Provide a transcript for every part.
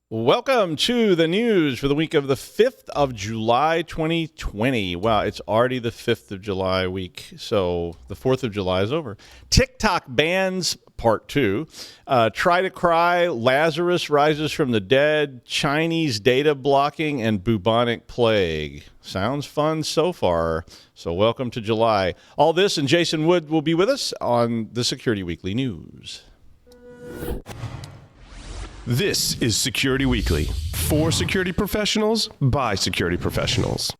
Welcome to the news for the week of the 5th of July, 2020. Wow, it's already the 5th of July week, so the 4th of July is over. TikTok bans part 2. Try2Cry, Lazarus rises from the dead, Chinese data blocking, and Bubonic Plague. Sounds fun so far. So welcome to July. All this and Jason Wood will be with us on the Security Weekly News. This is Security Weekly, for security professionals, by security professionals.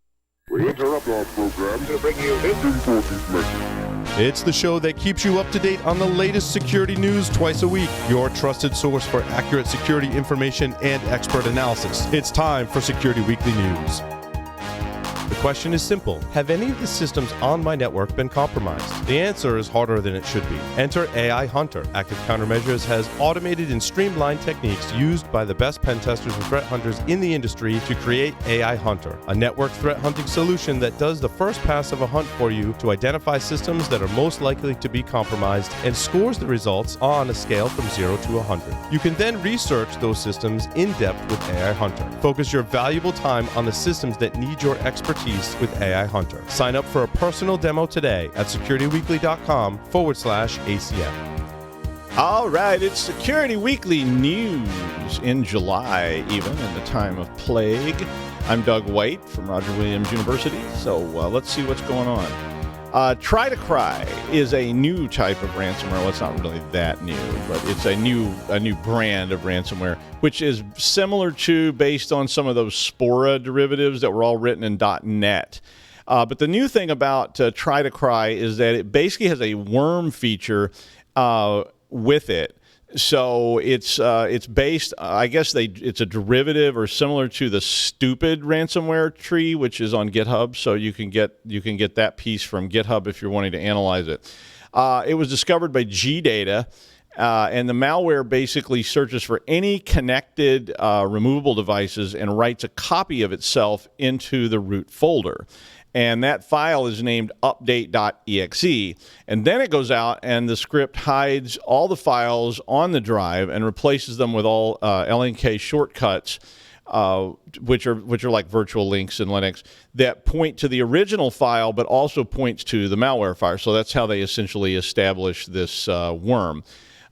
We interrupt our program to bring you this important message. It's the show that keeps you up to date on the latest security news twice a week, your trusted source for accurate security information and expert analysis. It's time for Security Weekly News. The question is simple. Have any of the systems on my network been compromised? The answer is harder than it should be. Enter AI Hunter. Active Countermeasures has automated and streamlined techniques used by the best pen testers and threat hunters in the industry to create AI Hunter, a network threat hunting solution that does the first pass of a hunt for you to identify systems that are most likely to be compromised and scores the results on a scale from 0 to 100. You can then research those systems in depth with AI Hunter. Focus your valuable time on the systems that need your expertise with AI Hunter. Sign up for a personal demo today at securityweekly.com/ACM. All right, it's Security Weekly News in July, even in the time of plague. I'm Doug White from Roger Williams University, so let's see what's going on. Try2Cry is a new type of ransomware. Well, it's not really that new, but it's a new brand of ransomware, which is similar to, based on some of those Spora derivatives that were all written in .NET. But the new thing about Try2Cry is that it basically has a worm feature with it. So it's based, I guess it's a derivative or similar to the stupid ransomware tree, which is on GitHub. So you can get that piece from GitHub if you're wanting to analyze it. It was discovered by GData, and the malware basically searches for any connected removable devices and writes a copy of itself into the root folder. And that file is named update.exe. And then it goes out and the script hides all the files on the drive and replaces them with all LNK shortcuts, which are like virtual links in Linux, that point to the original file but also points to the malware file. So that's how they essentially establish this worm.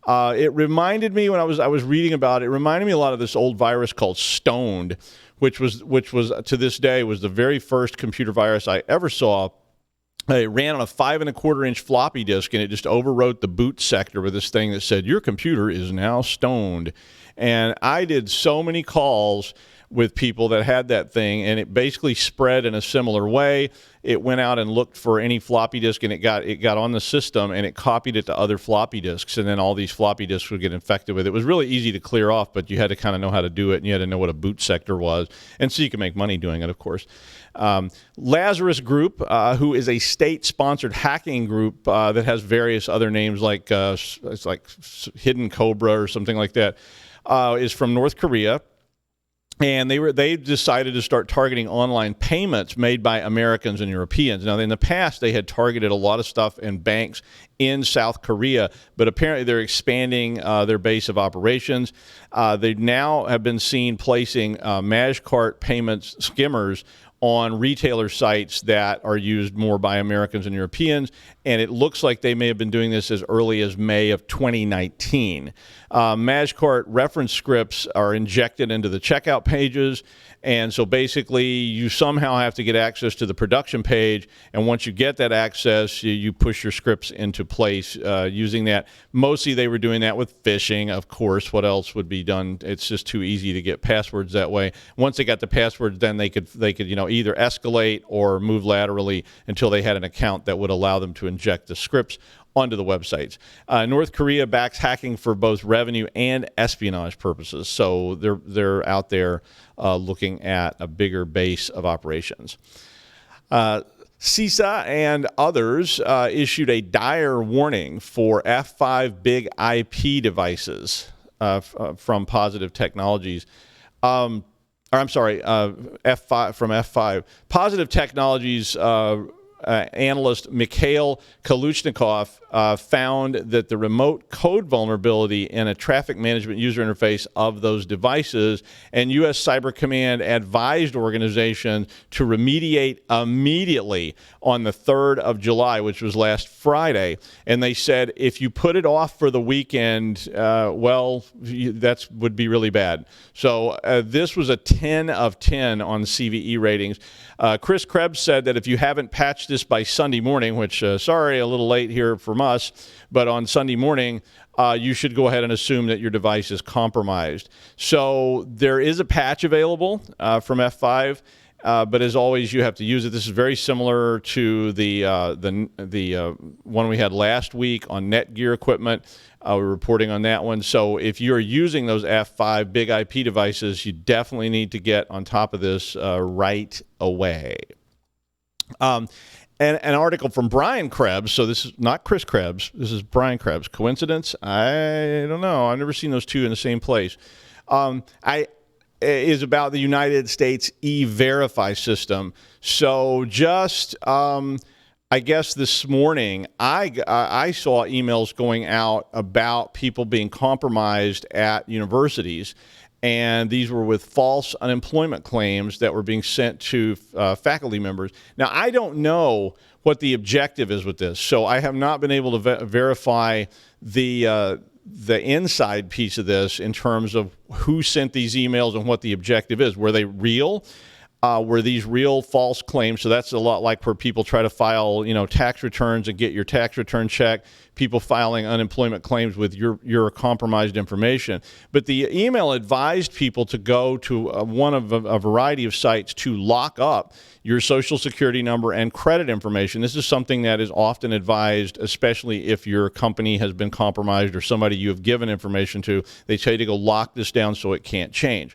It reminded me, when I was reading about it, it reminded me a lot of this old virus called Stoned, which was to this day was the very first computer virus I ever saw. It ran on a 5.25-inch floppy disk, and it just overwrote the boot sector with this thing that said, "Your computer is now stoned." And I did so many calls with people that had that thing, and it basically spread in a similar way. It went out and looked for any floppy disk, and it got on the system, and it copied it to other floppy disks, and then all these floppy disks would get infected with it. It was really easy to clear off, but you had to kind of know how to do it, and you had to know what a boot sector was, and so you can make money doing it, of course. Lazarus Group, who is a state-sponsored hacking group that has various other names, like it's like Hidden Cobra or something like that, is from North Korea. And they decided to start targeting online payments made by Americans and Europeans. Now, in the past, they had targeted a lot of stuff in banks in South Korea, but apparently they're expanding their base of operations. They now have been seen placing Majcart payments skimmers on retailer sites that are used more by Americans and Europeans, and it looks like they may have been doing this as early as May of 2019. Majcart reference scripts are injected into the checkout pages, and so basically you somehow have to get access to the production page, and once you get that access, you push your scripts into place using that. Mostly they were doing that with phishing, of course. What else would be done? It's just too easy to get passwords that way. Once they got the passwords, then they could either escalate or move laterally until they had an account that would allow them to inject the scripts onto the websites. North Korea backs hacking for both revenue and espionage purposes, so they're out there looking at a bigger base of operations. CISA and others issued a dire warning for F5 BigIP devices from Positive Technologies. F5 from F5. Positive Technologies analyst Mikhail Kalushnikov found that the remote code vulnerability in a traffic management user interface of those devices, and U.S. Cyber Command advised organizations to remediate immediately on the 3rd of July, which was last Friday. And they said if you put it off for the weekend, that would be really bad. So this was a 10 of 10 on CVE ratings. Chris Krebs said that if you haven't patched this by Sunday morning, which, sorry, a little late here from us, but on Sunday morning, you should go ahead and assume that your device is compromised. So there is a patch available from F5. But as always, you have to use it. This is very similar to the one we had last week on Netgear equipment. We're reporting on that one. So if you're using those F5 BigIP devices, you definitely need to get on top of this right away. And an article from Brian Krebs. So this is not Chris Krebs. This is Brian Krebs. Coincidence? I don't know. I've never seen those two in the same place. Is about the United States IverFi system. So just, I guess this morning, I saw emails going out about people being compromised at universities, and these were with false unemployment claims that were being sent to faculty members. Now, I don't know what the objective is with this, so I have not been able to verify the inside piece of this in terms of who sent these emails and what the objective is. Were they real? Were these real false claims? So that's a lot like where people try to file, tax returns and get your tax return check, people filing unemployment claims with your compromised information. But the email advised people to go to one of a variety of sites to lock up your social security number and credit information. This is something that is often advised, especially if your company has been compromised or somebody you have given information to. They tell you to go lock this down so it can't change.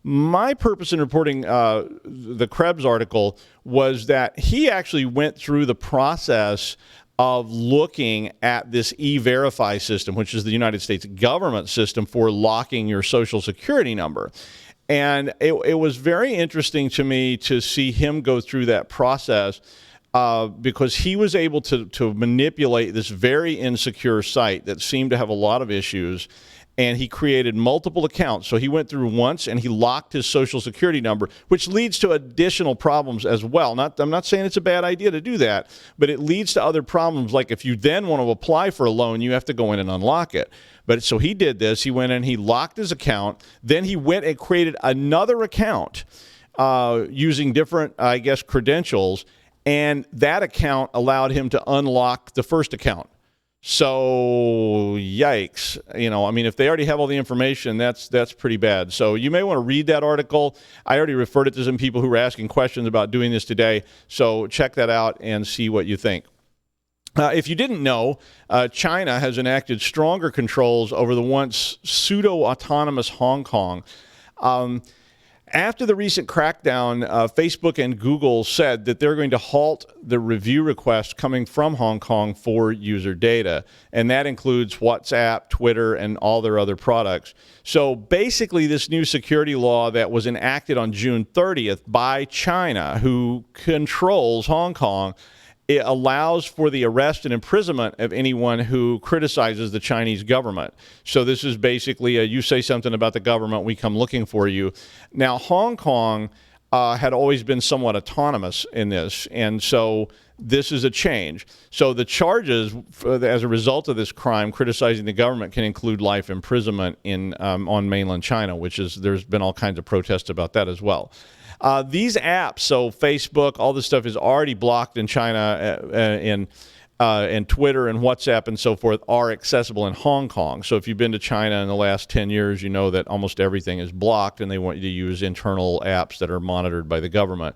My purpose in reporting the Krebs article was that he actually went through the process of looking at this E-Verify system, which is the United States government system for locking your social security number. And it was very interesting to me to see him go through that process because he was able to manipulate this very insecure site that seemed to have a lot of issues. And he created multiple accounts. So he went through once and he locked his social security number, which leads to additional problems as well. I'm not saying it's a bad idea to do that, but it leads to other problems. Like if you then want to apply for a loan, you have to go in and unlock it. But so he did this. He went in, he locked his account. Then he went and created another account using different, credentials. And that account allowed him to unlock the first account. So, yikes. If they already have all the information, that's pretty bad. So you may want to read that article. I already referred it to some people who were asking questions about doing this today. So check that out and see what you think. If you didn't know, China has enacted stronger controls over the once pseudo-autonomous Hong Kong. After the recent crackdown, Facebook and Google said that they're going to halt the review requests coming from Hong Kong for user data, and that includes WhatsApp, Twitter, and all their other products. So basically, this new security law that was enacted on June 30th by China, who controls Hong Kong, it allows for the arrest and imprisonment of anyone who criticizes the Chinese government. So this is basically you say something about the government, we come looking for you. Now, Hong Kong had always been somewhat autonomous in this, and so this is a change. So the charges as a result of this crime, criticizing the government, can include life imprisonment on mainland China, there's been all kinds of protests about that as well. These apps, so Facebook, all this stuff is already blocked in China, and Twitter and WhatsApp and so forth are accessible in Hong Kong. So if you've been to China in the last 10 years, you know that almost everything is blocked and they want you to use internal apps that are monitored by the government.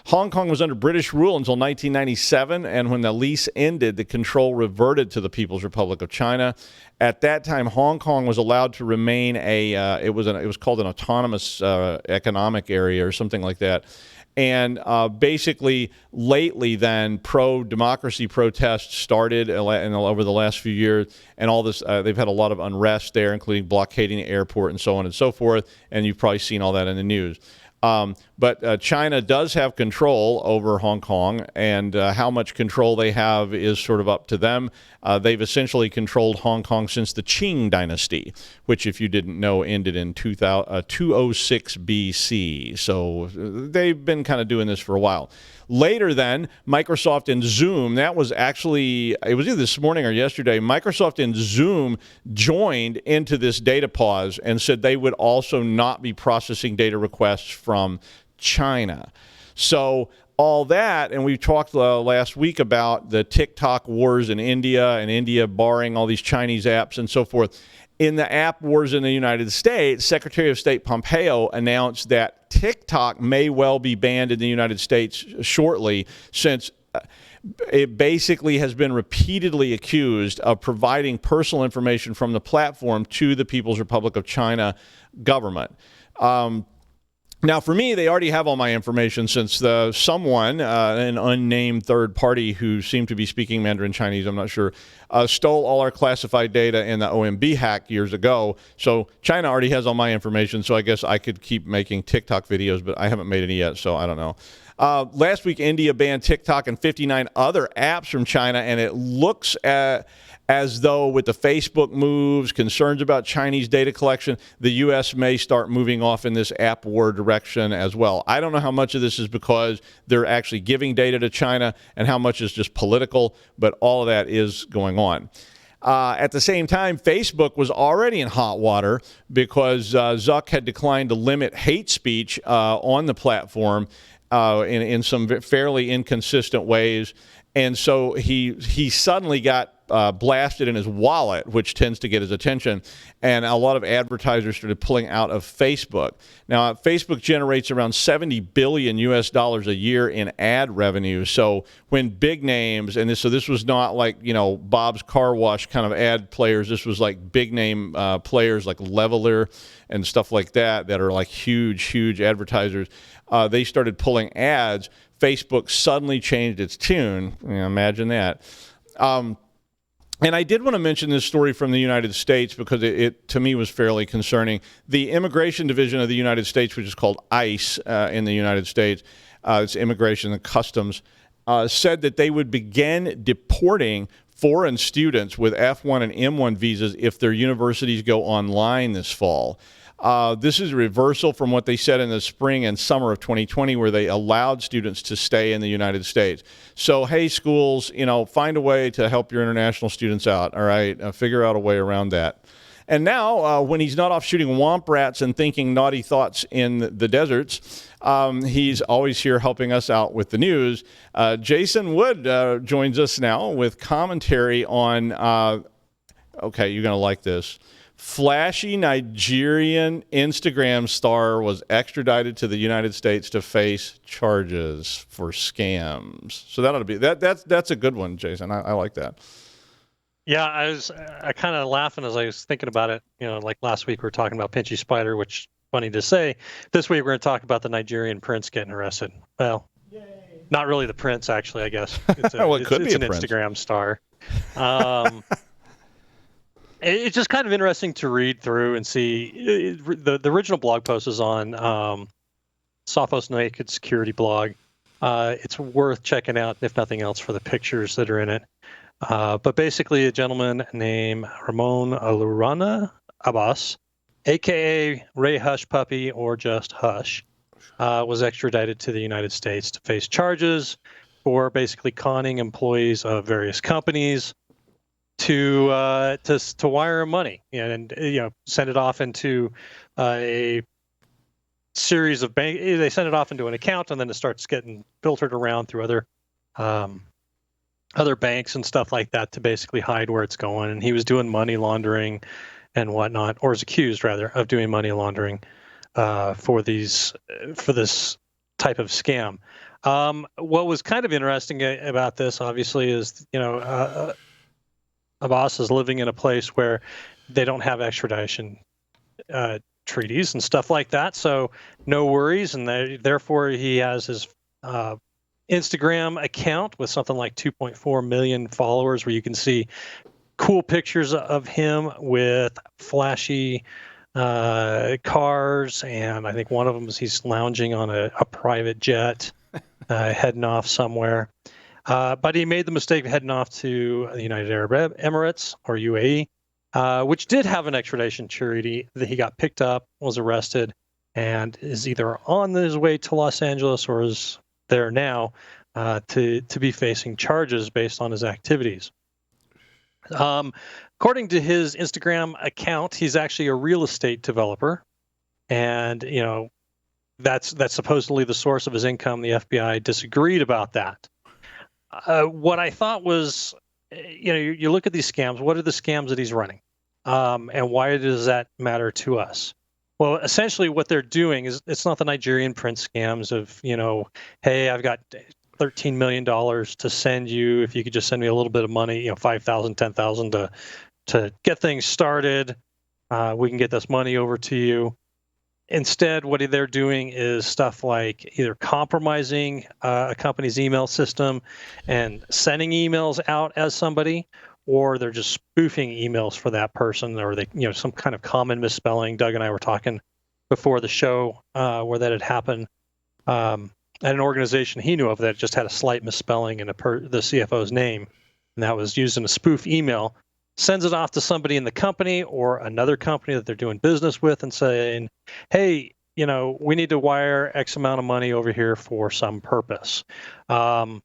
Hong Kong was under British rule until 1997, and when the lease ended, the control reverted to the People's Republic of China. At that time, Hong Kong was allowed to remain it was called an autonomous economic area or something like that. And basically, lately then, pro-democracy protests started over the last few years, and all this, they've had a lot of unrest there, including blockading the airport and so on and so forth, and you've probably seen all that in the news. But China does have control over Hong Kong, and how much control they have is sort of up to them. They've essentially controlled Hong Kong since the Qing dynasty, which, if you didn't know, ended in 206 BC. So they've been kind of doing this for a while. Later then, Microsoft and Zoom, that was actually, it was either this morning or yesterday, Microsoft and Zoom joined into this data pause and said they would also not be processing data requests from China. So all that, and we talked last week about the TikTok wars in India and India barring all these Chinese apps and so forth. In the app wars in the United States, Secretary of State Pompeo announced that TikTok may well be banned in the United States shortly, since it basically has been repeatedly accused of providing personal information from the platform to the People's Republic of China government. Now, for me, they already have all my information, since someone, an unnamed third party who seemed to be speaking Mandarin Chinese, I'm not sure, stole all our classified data in the OMB hack years ago. So China already has all my information, so I guess I could keep making TikTok videos, but I haven't made any yet, so I don't know. Last week, India banned TikTok and 59 other apps from China, and it looks as though with the Facebook moves, concerns about Chinese data collection, the U.S. may start moving off in this app war direction as well. I don't know how much of this is because they're actually giving data to China and how much is just political, but all of that is going on. At the same time, Facebook was already in hot water because Zuck had declined to limit hate speech on the platform in some fairly inconsistent ways. And so he suddenly got blasted in his wallet, which tends to get his attention, and a lot of advertisers started pulling out of Facebook. Now, Facebook generates around $70 billion a year in ad revenue. So when big names, and this was not like, Bob's Car Wash kind of ad players. This was like big name players like Leveler and stuff like that are like huge advertisers. They started pulling ads. Facebook suddenly changed its tune. Imagine that. And I did want to mention this story from the United States because it to me was fairly concerning. The Immigration Division of the United States, which is called ICE in the United States, it's Immigration and Customs, said that they would begin deporting foreign students with F1 and M1 visas if their universities go online this fall. This is a reversal from what they said in the spring and summer of 2020, where they allowed students to stay in the United States. So, hey, schools, find a way to help your international students out, all right? Figure out a way around that. And now, when he's not off shooting womp rats and thinking naughty thoughts in the deserts, he's always here helping us out with the news. Jason Wood joins us now with commentary on, okay, you're going to like this. Flashy Nigerian Instagram star was extradited to the United States to face charges for scams. So that ought to be that's a good one, Jason. I like that. Yeah, I kind of laughing as I was thinking about it. Like last week we were talking about Pinchy Spider, which funny to say. This week we're going to talk about the Nigerian prince getting arrested. Well, not really the prince, actually. I guess it's well, it could be an Instagram star. It's just kind of interesting to read through and see. The original blog post is on Sophos Naked Security blog. It's worth checking out, if nothing else, for the pictures that are in it. But basically, a gentleman named Ramon Alurana Abbas, a.k.a. Ray Hush Puppy or just Hush, was extradited to the United States to face charges for basically conning employees of various companies to wire money and send it off into a series of bank. They send it off into an account, and then it starts getting filtered around through other banks and stuff like that to basically hide where it's going. And he was doing money laundering and whatnot, or is accused rather of doing money laundering for this type of scam. What was kind of interesting about this, obviously, is Abbas is living in a place where they don't have extradition treaties and stuff like that, so no worries, and therefore he has his Instagram account with something like 2.4 million followers, where you can see cool pictures of him with flashy cars, and I think one of them is he's lounging on a private jet, heading off somewhere. But he made the mistake of heading off to the United Arab Emirates, or UAE, which did have an extradition treaty. That he got picked up, was arrested, and is either on his way to Los Angeles or is there now to be facing charges based on his activities. According to his Instagram account, he's actually a real estate developer, and that's supposedly the source of his income. The FBI disagreed about that. What I thought was, you look at these scams. What are the scams that he's running, and why does that matter to us? Well, essentially, what they're doing is it's not the Nigerian prince scams of hey, I've got $13 million to send you. If you could just send me a little bit of money, $5,000, $10,000 to get things started, we can get this money over to you. Instead, what they're doing is stuff like either compromising a company's email system and sending emails out as somebody, or they're just spoofing emails for that person, or they, some kind of common misspelling. Doug and I were talking before the show where that had happened at an organization he knew of that just had a slight misspelling in the CFO's name, and that was used in a spoof email. Sends it off to somebody in the company or another company that they're doing business with and saying, hey, we need to wire X amount of money over here for some purpose. And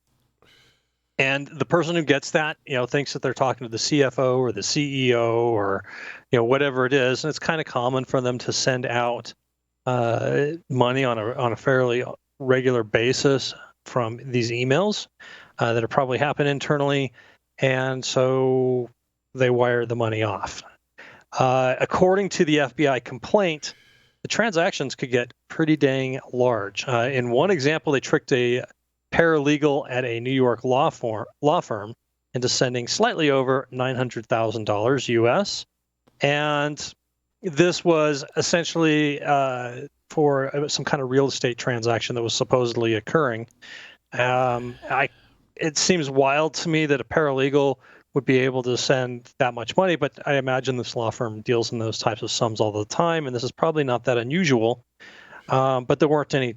the person who gets that, thinks that they're talking to the CFO or the CEO or, whatever it is. And it's kind of common for them to send out money on a fairly regular basis from these emails that have probably happened internally. And so they wire the money off. According to the FBI complaint, the transactions could get pretty dang large. In one example, they tricked a paralegal at a New York law firm into sending slightly over $900,000 US. And this was essentially for some kind of real estate transaction that was supposedly occurring. It seems wild to me that a paralegal would be able to send that much money, but I imagine this law firm deals in those types of sums all the time, and this is probably not that unusual. But there weren't any,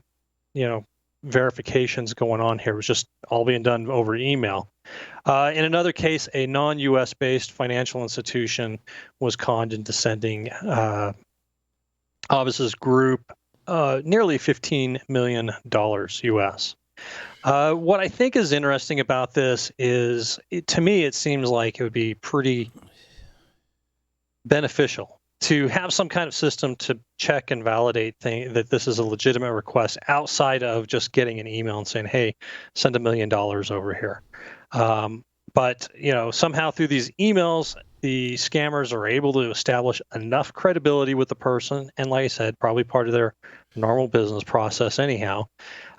verifications going on here. It was just all being done over email. In another case, a non-U.S. based financial institution was conned into sending Lazarus Group nearly $15 million US. What I think is interesting about this is, to me, it seems like it would be pretty beneficial to have some kind of system to check and validate that this is a legitimate request outside of just getting an email and saying, hey, send $1 million over here. But, somehow through these emails, the scammers are able to establish enough credibility with the person. And like I said, probably part of their normal business process anyhow,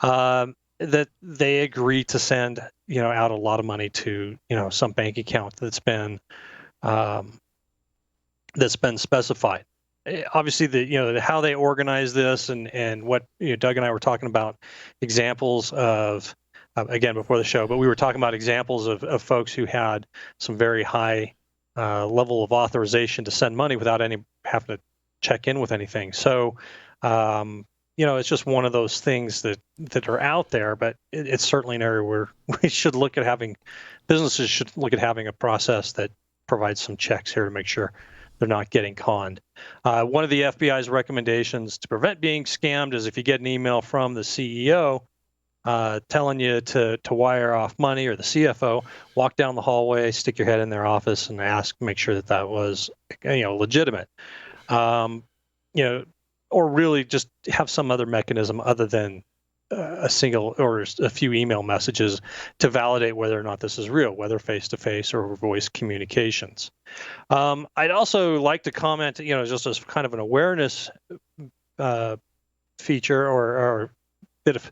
that they agree to send, out a lot of money to, some bank account that's been specified. Obviously, how they organize this and what Doug and I were talking about examples of, again before the show, but we were talking about examples of folks who had some very high level of authorization to send money without having to check in with anything. So, it's just one of those things that are out there, but it's certainly an area where businesses should look at having a process that provides some checks here to make sure they're not getting conned. One of the FBI's recommendations to prevent being scammed is if you get an email from the CEO telling you to wire off money, or the CFO, walk down the hallway, stick your head in their office and make sure that was legitimate. Or really just have some other mechanism other than a single or a few email messages to validate whether or not this is real, whether face-to-face or voice communications. I'd also like to comment, just as kind of an awareness feature or bit of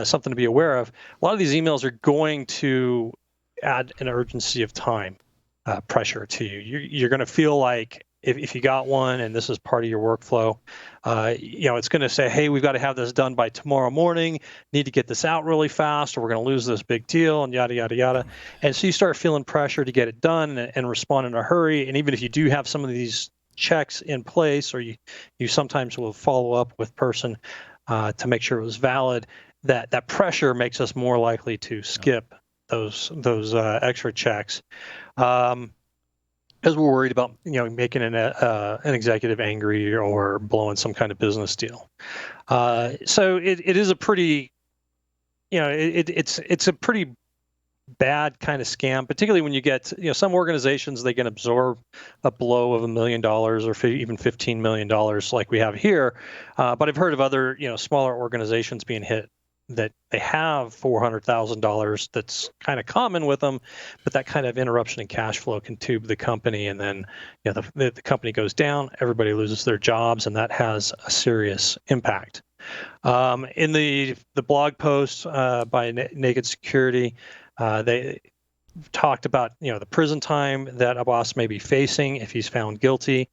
something to be aware of. A lot of these emails are going to add an urgency of time pressure to you. You're going to feel like if you got one and this is part of your workflow, it's going to say, hey, we've got to have this done by tomorrow morning, need to get this out really fast, or we're going to lose this big deal, and yada, yada, yada. And so you start feeling pressure to get it done and respond in a hurry. And even if you do have some of these checks in place, or you sometimes will follow up with person to make sure it was valid. That pressure makes us more likely to skip those extra checks, because we're worried about making an executive angry or blowing some kind of business deal. So it is a pretty it's a pretty bad kind of scam, particularly when you get some organizations, they can absorb a blow of $1 million or even $15 million like we have here, but I've heard of other smaller organizations being hit that they have $400,000 that's kind of common with them, but that kind of interruption in cash flow can tube the company, and then the company goes down, everybody loses their jobs, and that has a serious impact. In the blog post by Naked Security, they talked about the prison time that Abbas may be facing if he's found guilty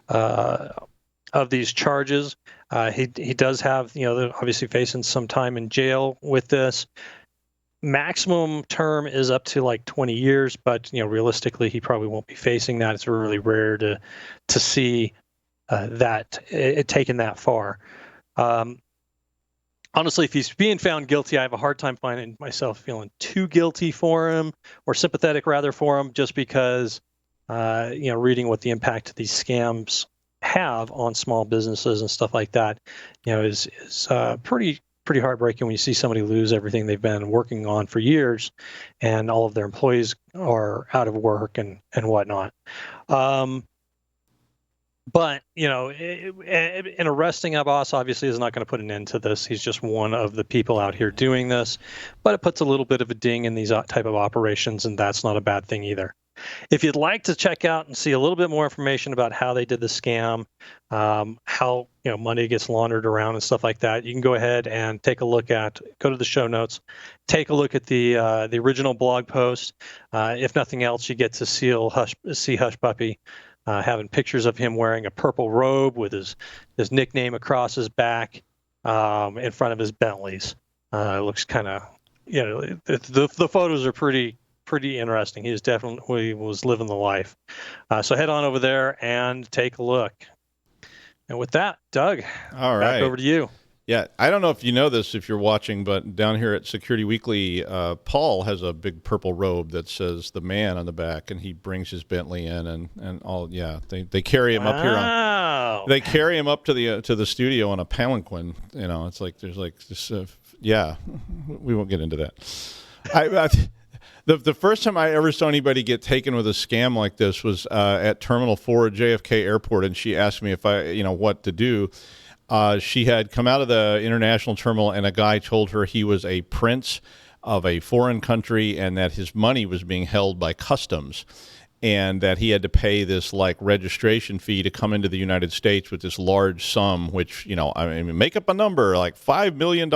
of these charges. He does have obviously facing some time in jail with this. Maximum term is up to like 20 years, but realistically he probably won't be facing that. It's really rare to see that it taken that far. Honestly, if he's being found guilty, I have a hard time finding myself feeling too guilty for him, or sympathetic rather for him, just because, reading what the impact of these scams have on small businesses and stuff like that, is pretty heartbreaking when you see somebody lose everything they've been working on for years, and all of their employees are out of work and whatnot. But, and arresting Abbas obviously is not going to put an end to this. He's just one of the people out here doing this. But it puts a little bit of a ding in these type of operations, and that's not a bad thing either. If you'd like to check out and see a little bit more information about how they did the scam, how money gets laundered around and stuff like that, you can go ahead and go to the show notes, take a look at the original blog post. If nothing else, you get to see Hush Puppy having pictures of him wearing a purple robe with his nickname across his back in front of his Bentleys. It looks kind of, the photos are pretty interesting. He definitely was living the life. So head on over there and take a look. And with that, Doug, all right, back over to you. Yeah, I don't know if you know this if you're watching, but down here at Security Weekly, Paul has a big purple robe that says "The Man" on the back, and he brings his Bentley in, and all. Yeah, they carry him up here. They carry him up to the studio on a palanquin. It's like there's like this. Yeah, we won't get into that. The first time I ever saw anybody get taken with a scam like this was at Terminal 4 at JFK Airport, and she asked me if what to do. She had come out of the international terminal, and a guy told her he was a prince of a foreign country and that his money was being held by customs, and that he had to pay this like registration fee to come into the United States with this large sum, which, make up a number like $5 million.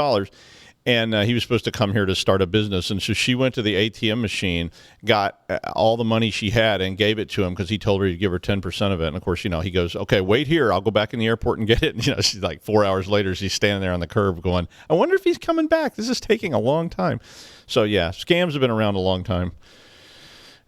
And he was supposed to come here to start a business. And so she went to the ATM machine, got all the money she had, and gave it to him because he told her he'd give her 10% of it. And, of course, he goes, okay, wait here. I'll go back in the airport and get it. And, she's like 4 hours later, she's standing there on the curb going, I wonder if he's coming back. This is taking a long time. So, yeah, scams have been around a long time.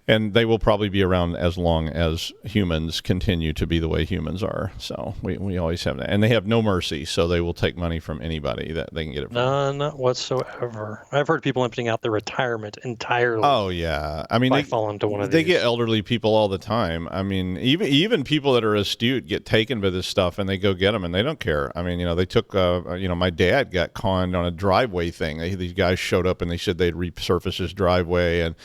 And they will probably be around as long as humans continue to be the way humans are. So we always have that. And they have no mercy, so they will take money from anybody that they can get it from. None whatsoever. I've heard people emptying out their retirement entirely. Oh, yeah. I mean, they fall into one of these. They get get elderly people all the time. I mean, even people that are astute get taken by this stuff, and they go get them, and they don't care. I mean, they took, my dad got conned on a driveway thing. These guys showed up, and they said they'd resurface his driveway, and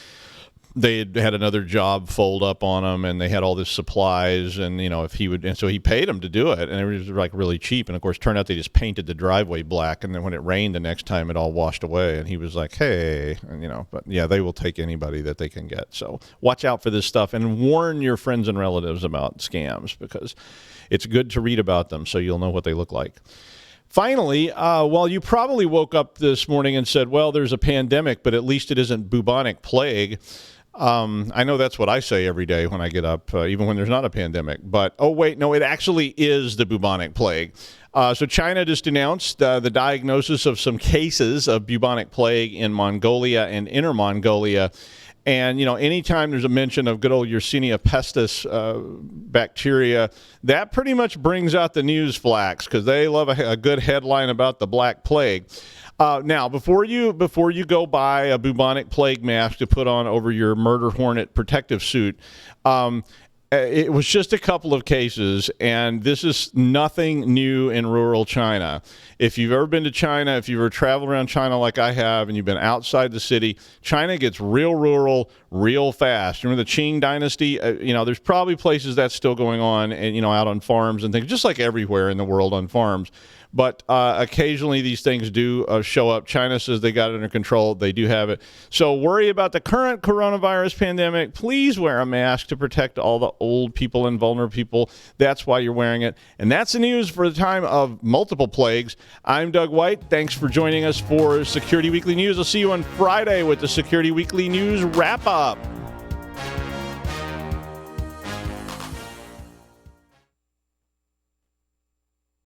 they had another job fold up on him, and they had all this supplies, and if he would, and so he paid them to do it, and it was like really cheap. And of course, turned out they just painted the driveway black, and then when it rained the next time, it all washed away. And he was like, "Hey," and but yeah, they will take anybody that they can get. So watch out for this stuff, and warn your friends and relatives about scams, because it's good to read about them so you'll know what they look like. Finally, while you probably woke up this morning and said, well, there's a pandemic, but at least it isn't bubonic plague. I know that's what I say every day when I get up, even when there's not a pandemic. But, oh, wait, no, it actually is the bubonic plague. So China just announced the diagnosis of some cases of bubonic plague in Mongolia and Inner Mongolia. And, anytime there's a mention of good old Yersinia pestis bacteria, that pretty much brings out the news flax because they love a good headline about the Black Plague. Now, before you go buy a bubonic plague mask to put on over your murder hornet protective suit, it was just a couple of cases, and this is nothing new in rural China. If you've ever been to China, if you've ever traveled around China like I have, and you've been outside the city, China gets real rural real fast. Remember the Qing dynasty? There's probably places that's still going on, and out on farms and things, just like everywhere in the world on farms. But occasionally these things do show up. China says they got it under control. They do have it. So worry about the current coronavirus pandemic. Please wear a mask to protect all the old people and vulnerable people. That's why you're wearing it. And that's the news for the time of multiple plagues. I'm Doug White. Thanks for joining us for Security Weekly News. I'll see you on Friday with the Security Weekly News wrap-up.